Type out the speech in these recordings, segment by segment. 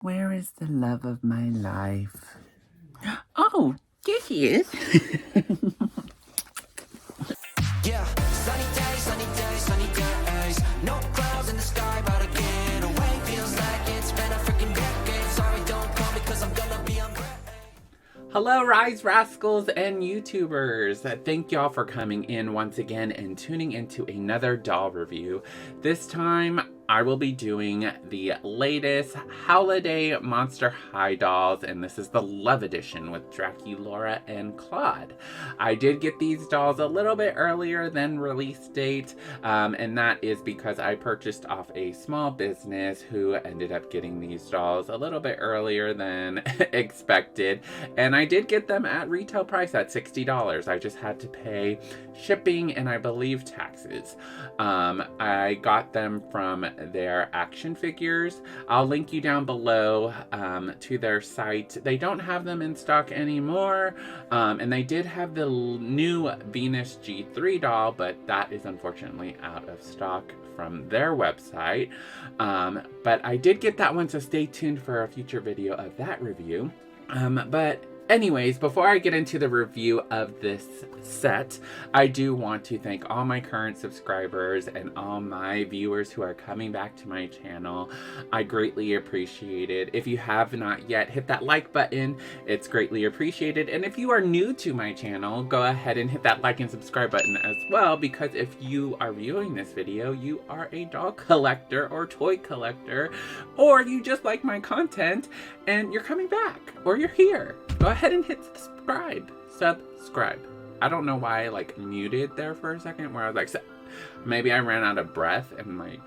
Where is the love of my life? Oh, there he is. Yeah, sunny days, no clouds in the sky, but again, away feels like it's been a freaking decade. Sorry, don't call me, cause I'm gonna be on. Hello, Rise Rascals and YouTubers. Thank y'all for coming in once again and tuning into another doll review. This time, I will be doing the latest Howliday Monster High dolls, and this is the Love Edition with Draculaura and Claude. I did get these dolls a little bit earlier than release date, and that is because I purchased off a small business who ended up getting these dolls a little bit earlier than expected, and I did get them at retail price at $60. I just had to pay shipping and I believe taxes. I got them from their action figures. I'll link you down below to their site. They don't have them in stock anymore, and they did have the new Venus G3 doll, but that is unfortunately out of stock from their website. But I did get that one, so stay tuned for a future video of that review. But anyways, before I get into the review of this set, I do want to thank all my current subscribers and all my viewers who are coming back to my channel. I greatly appreciate it. If you have not yet, hit that like button. It's greatly appreciated. And if you are new to my channel, go ahead and hit that like and subscribe button as well, because if you are viewing this video, you are a doll collector or toy collector, or you just like my content and you're coming back, or you're here. Go ahead and hit subscribe. Subscribe. I don't know why I like muted there for a second where I was like, maybe I ran out of breath and my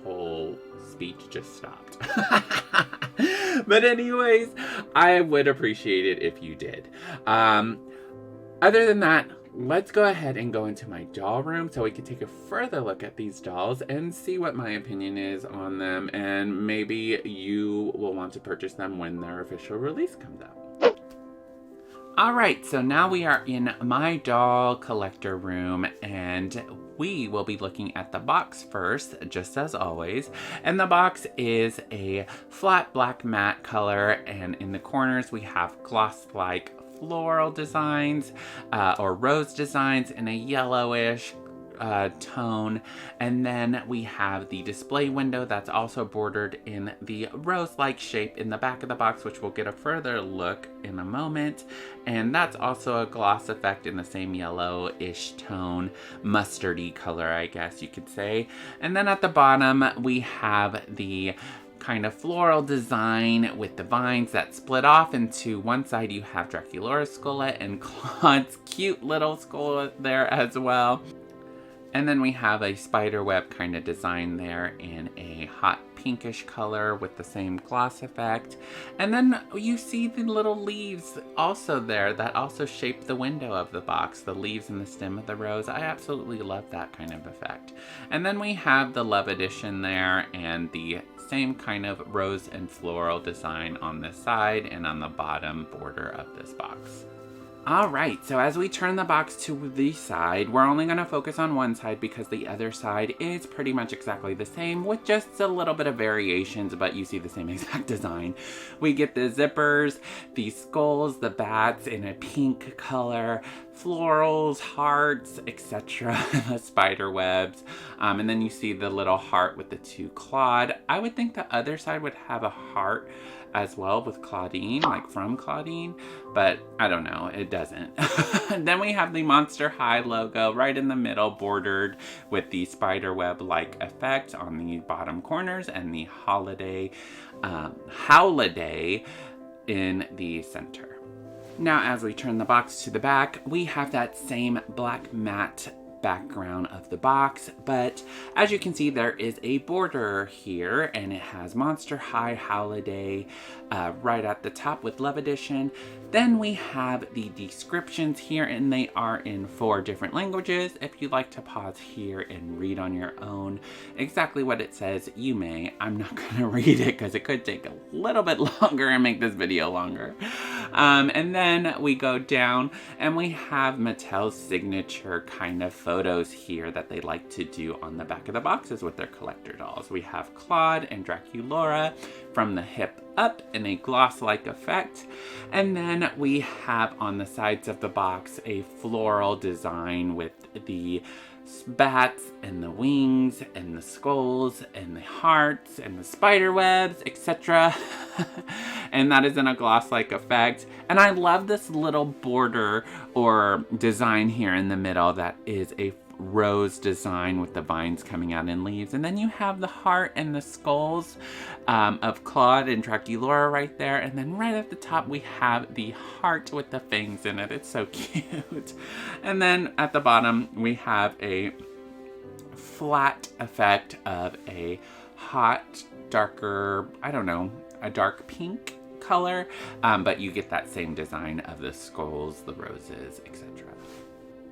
whole speech just stopped. But anyways, I would appreciate it if you did. Other than that, let's go ahead and go into my doll room so we can take a further look at these dolls and see what my opinion is on them, and maybe you will want to purchase them when their official release comes out. Alright, so now we are in my doll collector room, and we will be looking at the box first, just as always. And the box is a flat black matte color, and in the corners we have gloss-like floral designs or rose designs in a yellowish tone, and then we have the display window that's also bordered in the rose-like shape in the back of the box, which we'll get a further look in a moment, and that's also a gloss effect in the same yellowish tone, mustardy color, I guess you could say. And then at the bottom we have the kind of floral design with the vines that split off into one side. You have Draculaura's skull and Claude's cute little skull there as well. And then we have a spider web kind of design there in a hot pinkish color with the same gloss effect. And then you see the little leaves also there that also shape the window of the box, the leaves and the stem of the rose. I absolutely love that kind of effect. And then we have the Love Edition there and the same kind of rose and floral design on this side and on the bottom border of this box. Alright, so as we turn the box to the side, we're only going to focus on one side because the other side is pretty much exactly the same with just a little bit of variations, but you see the same exact design. We get the zippers, the skulls, the bats in a pink color, florals, hearts, etc., the spider webs, and then you see the little heart with the two Claude. I would think the other side would have a heart as well with Claudine, like from Claudine, but I don't know, it doesn't. Then we have the Monster High logo right in the middle, bordered with the spider web-like effect on the bottom corners, and the Howliday in the center. Now as we turn the box to the back, we have that same black matte background of the box, but as you can see there is a border here, and it has Monster High Howliday right at the top with Love Edition. Then we have the descriptions here, and they are in 4 different languages. If you'd like to pause here and read on your own exactly what it says, you may. I'm not going to read it because it could take a little bit longer and make this video longer. And then we go down and we have Mattel's signature kind of photos here that they like to do on the back of the boxes with their collector dolls. We have Claude and Draculaura from the hip up in a gloss-like effect. And then we have on the sides of the box a floral design with the bats and the wings and the skulls and the hearts and the spider webs, etc. And that is in a gloss-like effect. And I love this little border or design here in the middle that is a rose design with the vines coming out in leaves. And then you have the heart and the skulls of Claude and Draculaura right there. And then right at the top we have the heart with the fangs in it. It's so cute. And then at the bottom we have a flat effect of a hot, darker, I don't know, a dark pink color. But you get that same design of the skulls, the roses, etc.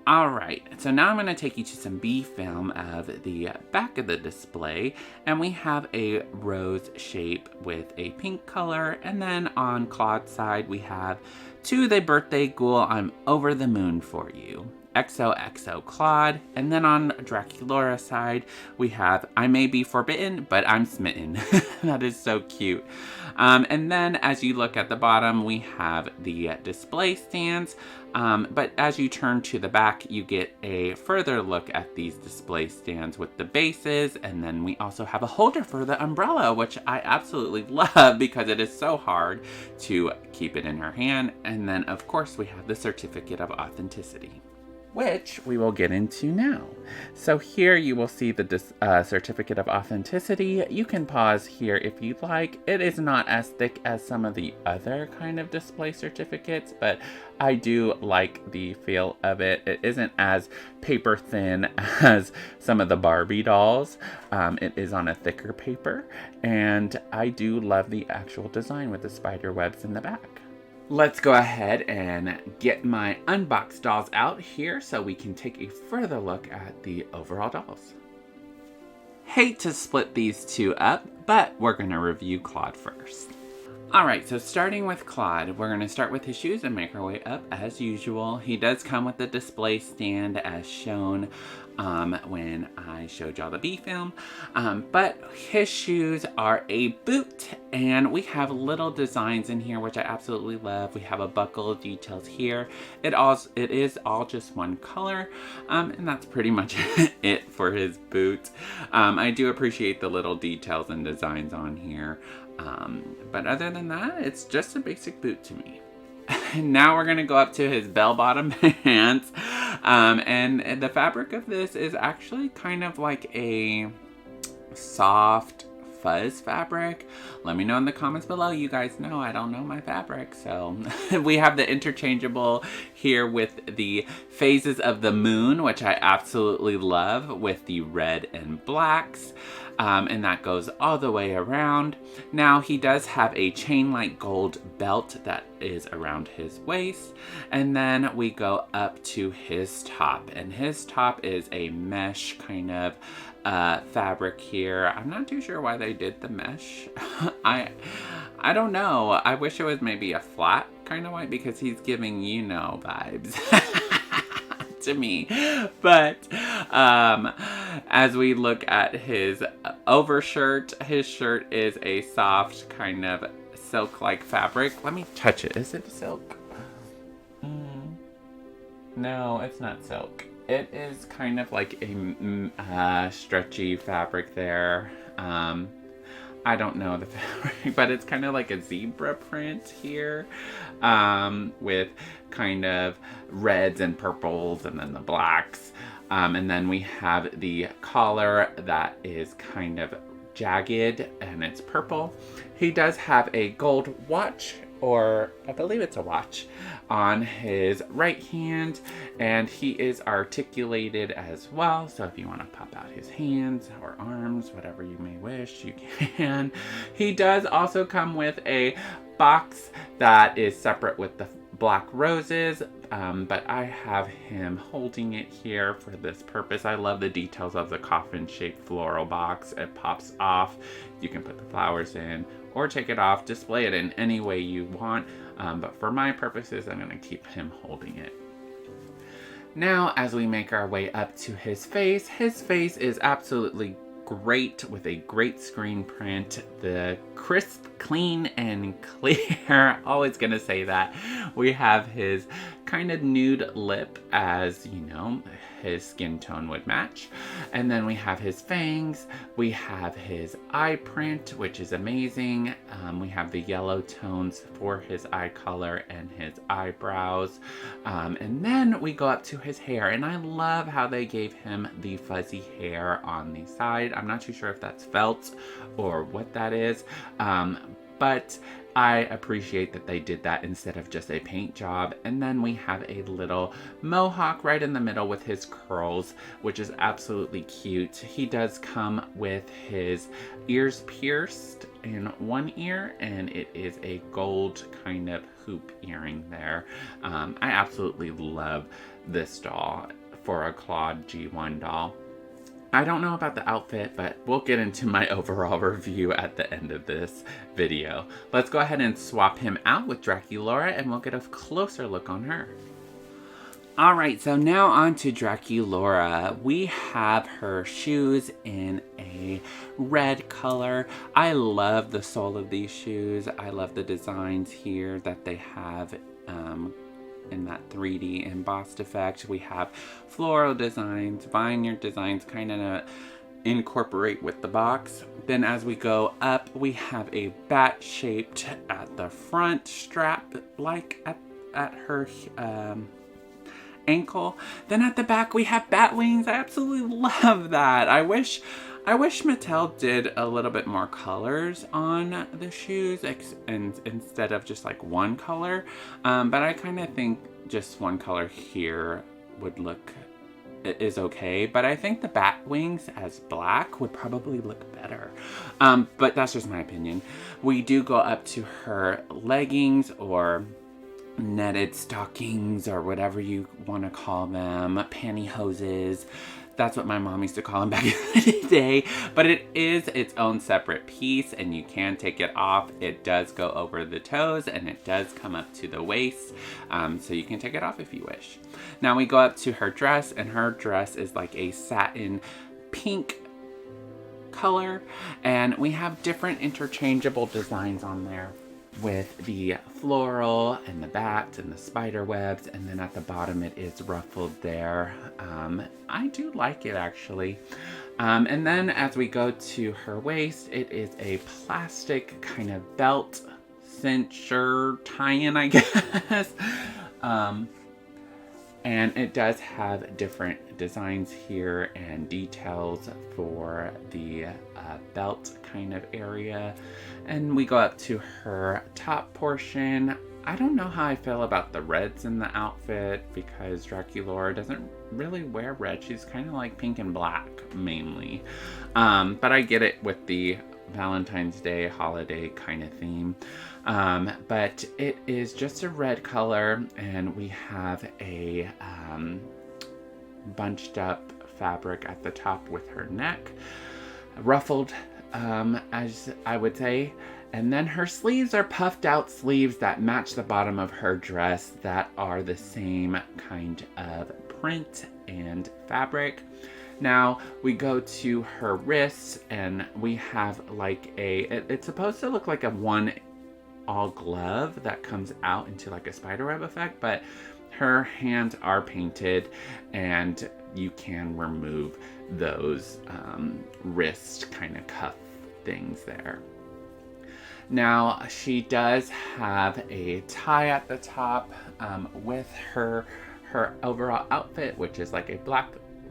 Alright, so now I'm going to take you to some B film of the back of the display, and we have a rose shape with a pink color, and then on Claude's side we have "To the birthday ghoul, I'm over the moon for you." XOXO Claude. And then on Draculaura's side, we have "I may be forbidden, but I'm smitten." That is so cute. And then as you look at the bottom, we have the display stands. But as you turn to the back, you get a further look at these display stands with the bases. And then we also have a holder for the umbrella, which I absolutely love because it is so hard to keep it in her hand. And then, of course, we have the certificate of authenticity, which we will get into now. So here you will see the certificate of authenticity. You can pause here if you'd like. It is not as thick as some of the other kind of display certificates, but I do like the feel of it. It isn't as paper thin as some of the Barbie dolls. It is on a thicker paper, and I do love the actual design with the spider webs in the back. Let's go ahead and get my unboxed dolls out here so we can take a further look at the overall dolls. Hate to split these two up, but we're going to review Claude first. Alright, so starting with Claude, we're going to start with his shoes and make our way up as usual. He does come with the display stand as shown when I showed y'all the B film. But his shoes are a boot, and we have little designs in here which I absolutely love. We have a buckle details here. It is all just one color, and that's pretty much it for his boot. I do appreciate the little details and designs on here. But other than that, it's just a basic boot to me. Now we're going to go up to his bell-bottom pants. And the fabric of this is actually kind of like a soft fuzz fabric. Let me know in the comments below. You guys know I don't know my fabric. So we have the interchangeable here with the phases of the moon, which I absolutely love, with the red and blacks. And that goes all the way around. Now he does have a chain-like gold belt that is around his waist. And then we go up to his top. And his top is a mesh kind of fabric here. I'm not too sure why they did the mesh. I don't know. I wish it was maybe a flat kind of white because he's giving, you know, vibes. To me. But as we look at his overshirt, his shirt is a soft kind of silk-like fabric. Let me touch it. Is it silk? No, it's not silk. It is kind of like a stretchy fabric there. I don't know the fabric, but it's kind of like a zebra print here, with kind of reds and purples and then the blacks. And then we have the collar that is kind of jagged and it's purple. He does have a gold watch, or I believe it's a watch, on his right hand, and he is articulated as well, so if you want to pop out his hands or arms, whatever you may wish, you can. He does also come with a box that is separate with the black roses, but I have him holding it here for this purpose. I love the details of the coffin-shaped floral box. It pops off. You can put the flowers in or take it off, display it in any way you want, but for my purposes, I'm going to keep him holding it. Now, as we make our way up to his face is absolutely great with a great screen print. The crisp, clean, and clear. Always gonna say that. We have his kind of nude lip, as you know, his skin tone would match. And then we have his fangs. We have his eye print, which is amazing. We have the yellow tones for his eye color and his eyebrows. And then we go up to his hair, and I love how they gave him the fuzzy hair on the side. I'm not too sure if that's felt or what that is, but I appreciate that they did that instead of just a paint job. And then we have a little mohawk right in the middle with his curls, which is absolutely cute. He does come with his ears pierced in one ear, and it is a gold kind of hoop earring there. I absolutely love this doll for a Claude G1 doll. I don't know about the outfit, but we'll get into my overall review at the end of this video. Let's go ahead and swap him out with Draculaura, and we'll get a closer look on her. Alright, so now on to Draculaura. We have her shoes in a red color. I love the sole of these shoes. I love the designs here that they have in that 3D embossed effect. We have floral designs, vineyard designs, kind of incorporate with the box. Then as we go up, we have a bat shaped at the front strap, like at her ankle. Then at the back we have bat wings. I absolutely love that. I wish Mattel did a little bit more colors on the shoes and instead of just like one color. But I kind of think just one color here would look is okay. But I think the bat wings as black would probably look better. But that's just my opinion. We do go up to her leggings or netted stockings or whatever you want to call them, pantyhoses. That's what my mom used to call them back in the day. But it is its own separate piece, and you can take it off. It does go over the toes, and it does come up to the waist. So you can take it off if you wish. Now we go up to her dress, and her dress is like a satin pink color. And we have different interchangeable designs on there, with the floral and the bats and the spider webs, and then at the bottom it is ruffled there. I do like it actually. And then as we go to her waist, it is a plastic kind of belt cincher tie-in, I guess. And it does have different designs here and details for the belt kind of area. And we go up to her top portion. I don't know how I feel about the reds in the outfit because Draculaura doesn't really wear red. She's kind of like pink and black mainly. But I get it with the Valentine's Day holiday kind of theme. But it is just a red color, and we have a bunched up fabric at the top with her neck, ruffled, as I would say. And then her sleeves are puffed out sleeves that match the bottom of her dress that are the same kind of print and fabric. Now we go to her wrists, and we have like it's supposed to look like a one all glove that comes out into like a spiderweb effect, but her hands are painted and you can remove those wrist kind of cuff things there. Now she does have a tie at the top with her overall outfit, which is like a black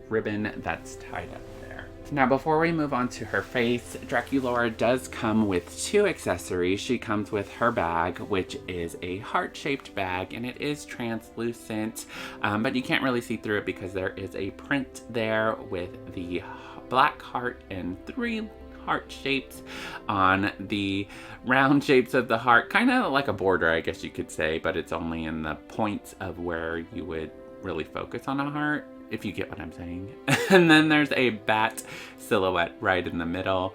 ribbon that's tied up there. Now before we move on to her face, Draculaura does come with two accessories. She comes with her bag, which is a heart-shaped bag, and it is translucent, but you can't really see through it because there is a print there with the black heart and 3 heart shapes on the round shapes of the heart. Kind of like a border, I guess you could say, but it's only in the points of where you would really focus on a heart, if you get what I'm saying. And then there's a bat silhouette right in the middle.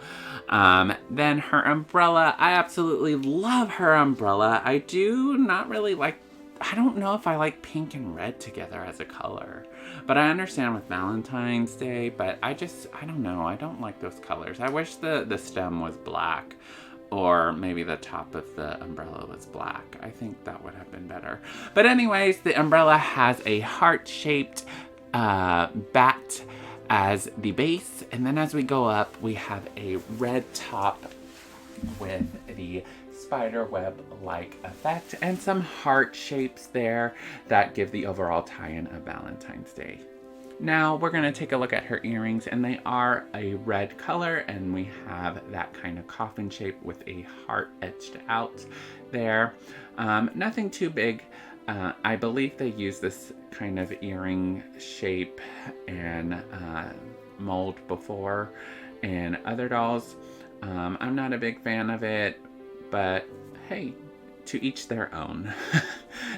Then her umbrella, I absolutely love her umbrella. I do not really like, I don't know if I like pink and red together as a color, but I understand with Valentine's Day, but I don't know, I don't like those colors. I wish the stem was black, or maybe the top of the umbrella was black. I think that would have been better. But anyways, the umbrella has a heart-shaped bat as the base, and then as we go up, we have a red top with the spider web-like effect and some heart shapes there that give the overall tie-in of Valentine's Day. Now we're going to take a look at her earrings, and they are a red color, and we have that kind of coffin shape with a heart etched out there. Nothing too big. I believe they use this kind of earring shape and mold before in other dolls. I'm not a big fan of it, but hey, to each their own.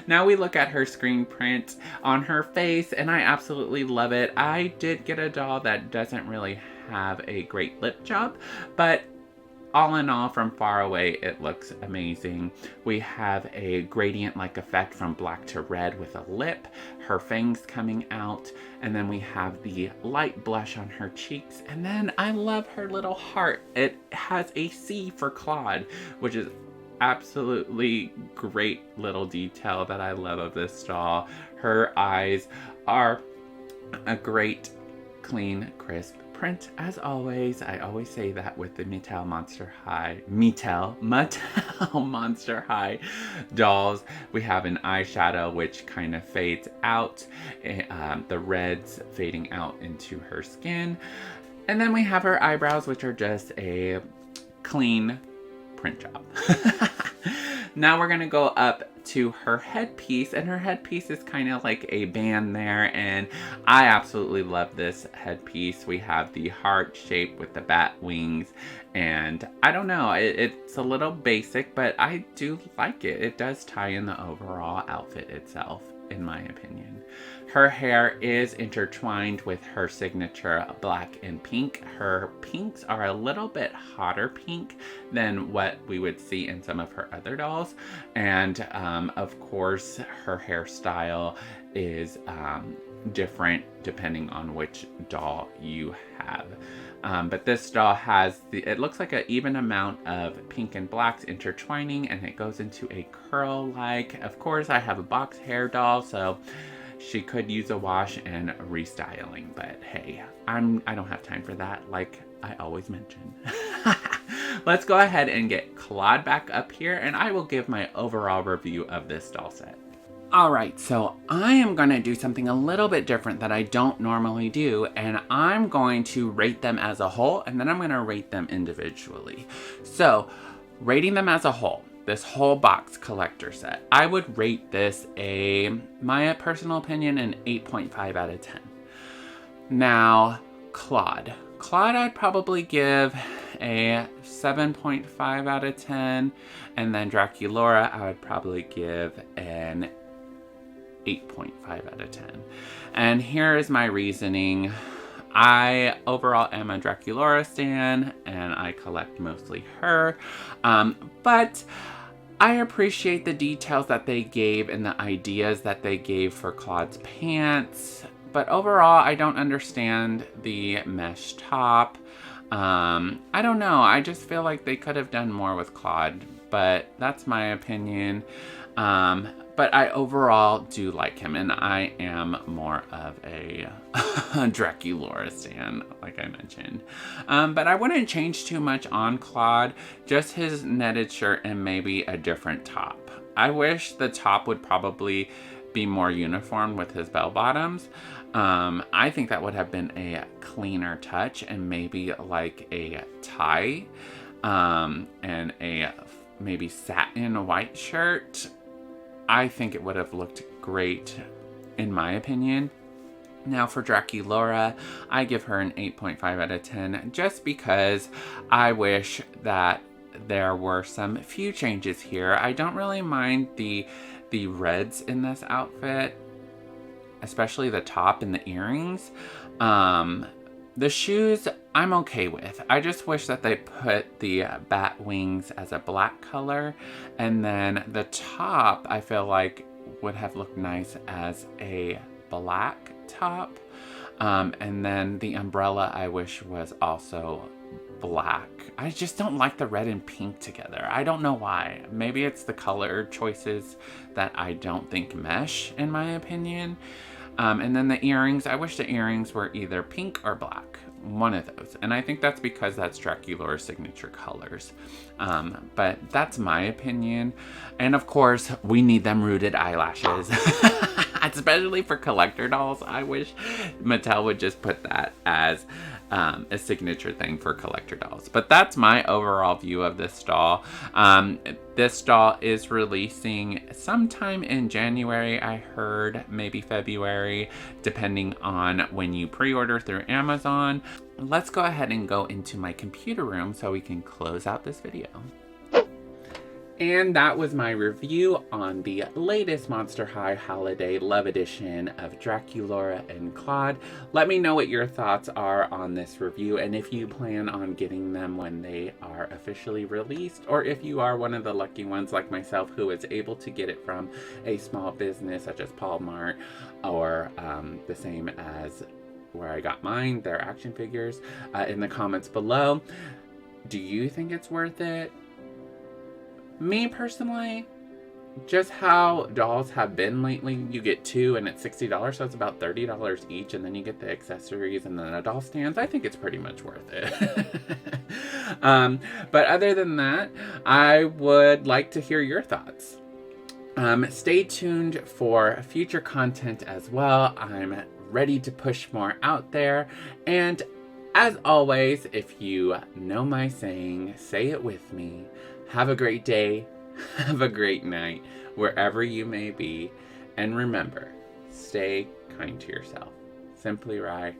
Now we look at her screen print on her face, and I absolutely love it. I did get a doll that doesn't really have a great lip job, but all in all, from far away, it looks amazing. We have a gradient-like effect from black to red with a lip, her fangs coming out, and then we have the light blush on her cheeks, and then I love her little heart. It has a C for Claude, which is absolutely great little detail that I love of this doll. Her eyes are a great, clean, crisp print as always. I always say that with the Mattel Monster High dolls. We have an eyeshadow which kind of fades out, the reds fading out into her skin, and then we have her eyebrows, which are just a clean print job. Now we're gonna go up to her headpiece, and her headpiece is kind of like a band there, and I absolutely love this headpiece. We have the heart shape with the bat wings, and I don't know, it's a little basic, but I do like it. It does tie in the overall outfit itself, in my opinion. Her hair is intertwined with her signature black and pink. Her pinks are a little bit hotter pink than what we would see in some of her other dolls. And of course, her hairstyle is different depending on which doll you have. But this doll has, it looks like an even amount of pink and blacks intertwining, and it goes into a curl-like. Of course, I have a box hair doll, so she could use a wash and restyling, but hey, I don't have time for that, like I always mention. Let's go ahead and get Claude back up here, and I will give my overall review of this doll set. Alright, so I am going to do something a little bit different that I don't normally do, and I'm going to rate them as a whole, and then I'm going to rate them individually. So, rating them as a whole, this whole box collector set, I would rate this my personal opinion, an 8.5 out of 10. Now, Claude. Claude I'd probably give a 7.5 out of 10, and then Draculaura I would probably give an 8.5 out of 10. And here is my reasoning. I overall am a Draculaura stan, and I collect mostly her, but I appreciate the details that they gave and the ideas that they gave for Claude's pants, but overall I don't understand the mesh top. I don't know, I just feel like they could have done more with Claude, but that's my opinion. But I overall do like him, and I am more of a Draculaura stan, like I mentioned. But I wouldn't change too much on Claude, just his netted shirt and maybe a different top. I wish the top would probably be more uniform with his bell bottoms. I think that would have been a cleaner touch, and maybe like a tie, and a maybe satin white shirt. I think it would have looked great, in my opinion. Now for Draculaura, I give her an 8.5 out of 10 just because I wish that there were some few changes here. I don't really mind the reds in this outfit, especially the top and the earrings. The shoes, I'm okay with. I just wish that they put the bat wings as a black color, and then the top, I feel like, would have looked nice as a black top. And then the umbrella, I wish, was also black. I just don't like the red and pink together. I don't know why. Maybe it's the color choices that I don't think mesh, in my opinion. And then the earrings, I wish the earrings were either pink or black. One of those. And I think that's because that's Draculaura's signature colors. But that's my opinion. And of course, we need them rooted eyelashes. Especially for collector dolls. I wish Mattel would just put that as a signature thing for collector dolls. But that's my overall view of this doll. This doll is releasing sometime in January, I heard, maybe February, depending on when you pre-order through Amazon. Let's go ahead and go into my computer room so we can close out this video. And that was my review on the latest Monster High Howliday Love Edition of Draculaura and Claude. Let me know what your thoughts are on this review, and if you plan on getting them when they are officially released, or if you are one of the lucky ones like myself who is able to get it from a small business such as Paul Mart, or the same as where I got mine, their action figures, in the comments below. Do you think it's worth it? Me personally, just how dolls have been lately, you get two and it's $60, so it's about $30 each, and then you get the accessories and then the doll stands. I think it's pretty much worth it. But other than that, I would like to hear your thoughts. Stay tuned for future content as well. I'm ready to push more out there, and as always, if you know my saying, say it with me. Have a great day, have a great night, wherever you may be, and remember, stay kind to yourself. Simply Rye,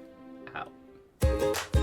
out.